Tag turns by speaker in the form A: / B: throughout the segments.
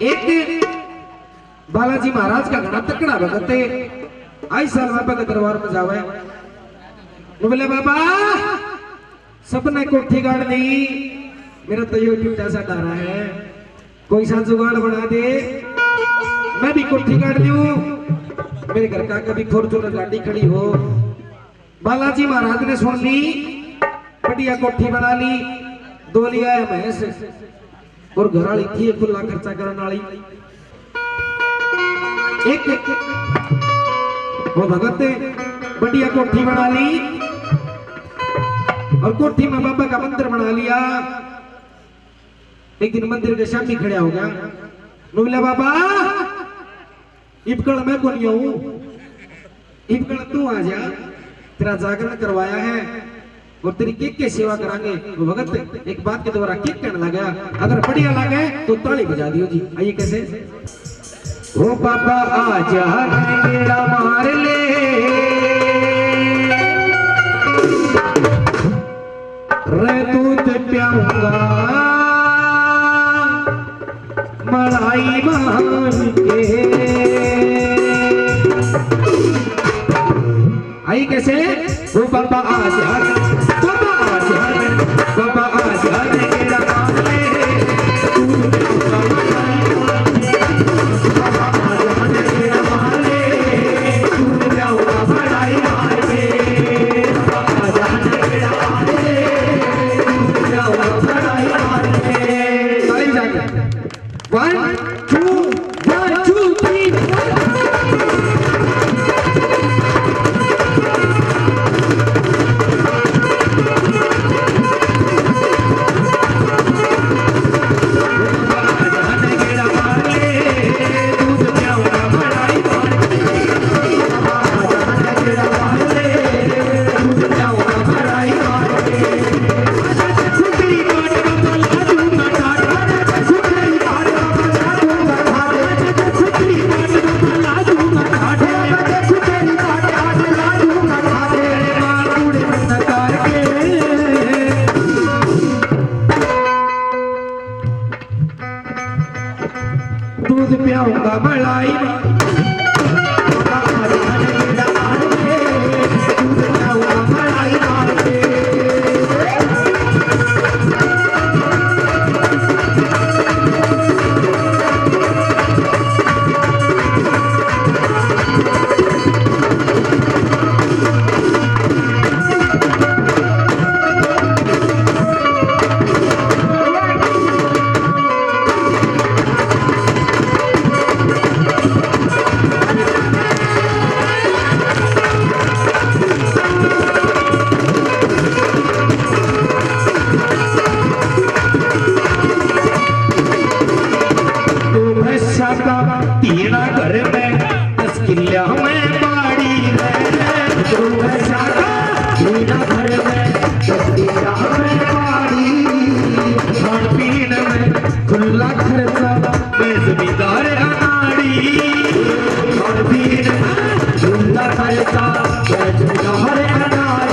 A: एक बालाजी महाराज का घना तकड़ा भगत है। आई साल बाबा के दरबार में जावे, बोले बाबा सपने कोठी गाड़ दी, मेरा तो यो टूटा सा डारा है, कोई सा जुगाड़ बना दे, मैं भी कोठी गाड़ दूं, मेरे घर का कभी फॉर्चूनर गाड़ी खड़ी हो। बालाजी महाराज ने सुन ली, बढ़िया कोठी बना ली, दो लिया है भैंस और घर वाली थी खुला खर्चा करने वाली। एक वो भगत बढ़िया कोठी बना ली और कोठी में बाबा का मंदिर बना लिया। एक दिन मंदिर के सामने खड़ा हो गया, बोला बाबा इबकड़ मैं कौन हूं, इबकड़ तू आ जा, तेरा जागरण करवाया है और तेरी के सेवा करांगे। वो भगत एक बात के द्वारा केक कहने लगा, अगर बढ़िया लगे तो ताली बजा दियो जी। आइए कैसे, ओ पापा आजा मेरा मार ले, रे दूध प्याऊंगा मलाई मान के। आई कैसे, ओ पापा आजा, पापा आजा, पापा आजा मेरा मार ले, दूध प्याऊंगा दूध पियाऊंगा मलाई तीना घर में 10 किल्ला में बाड़ी है, तीना घर में 10 किल्ला में बाड़ी, खान पीन में खुला खर्चा मैं जमींदार अनाड़ी, खान पीन में खुला खर्चा मैं जमींदार अनाड़ी।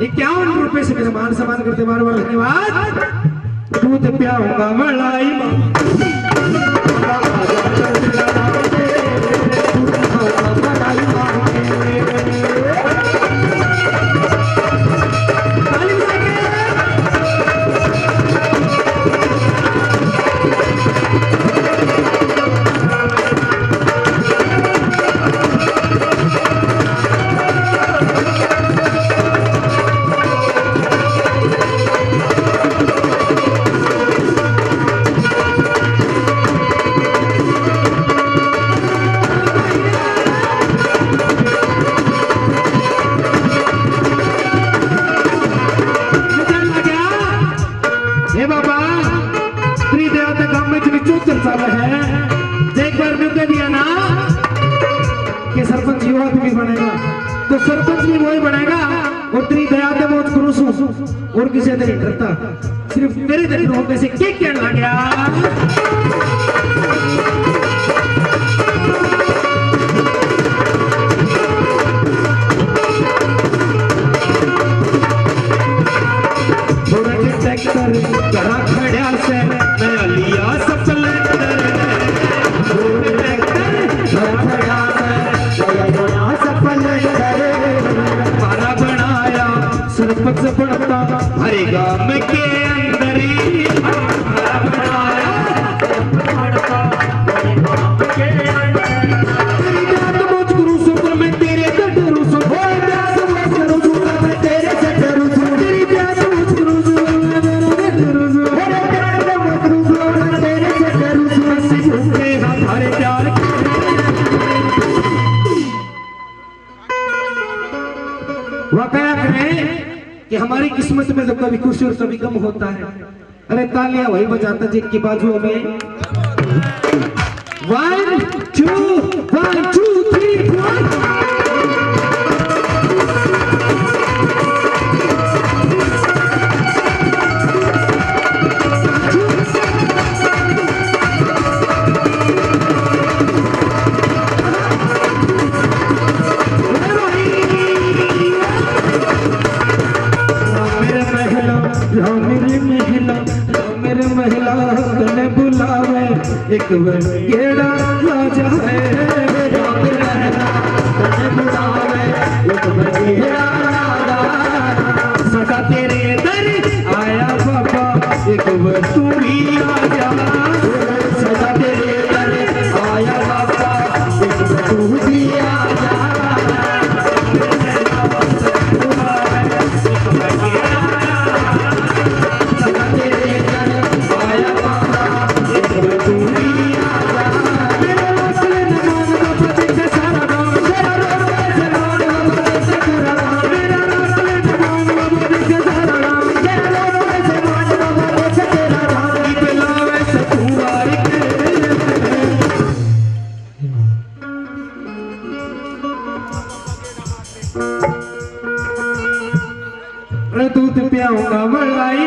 A: ₹51 से मेरा मान सम्मान करते बार बार धन्यवाद। दूध पियाऊंगा मलाई बुलावे है। एक बार भी कह दिया ना कि सरपंच युवा भी बनेगा तो सरपंच भी वही बनेगा। और तेरी दया दे बहुत क्रूस और किसी नहीं डरता, सिर्फ तेरे दिन होने से क्या कहने लग गया। ट्रैक्टर करा खड़ा से मैं लिया स्प्लेंडर, ट्रैक्टर करा खड़ा से मैं लिया स्प्लेंडर, मारा बनाया सरपंच बनता हरे गांव के अंदर ही, मारा बनाया बनता हरे गांव के अंदर। तेरी बात मुझ गुरु सुपर मैं तेरे से डरू सो, ओए प्यास मैं करूं सुपर मैं तेरे से डरू सो, तेरी प्यास मुझ गुरु सुपर मैं तेरे से डरू सो, ओए प्यास मैं करूं सुपर मैं तेरे से डरू सो, झूठे हमारे प्यार के। वाकया करें कि हमारी किस्मत में तो कभी खुशी और कभी गम होता है। अरे तालियां वही बजाता जिनकी बाजुओं में 1 2 1 2 3 4। मेरे महिला तने बुलावे एक बार गेड़ा ला जाए, तने बुलावे एक बार गेड़ा ला जाए, सदा तेरे दर आया बाबा एक बार तू भी आ जा, सदा तेरे दर आया बाबा एक बार तू भी आ जा। दूध पियाऊंगा मलाई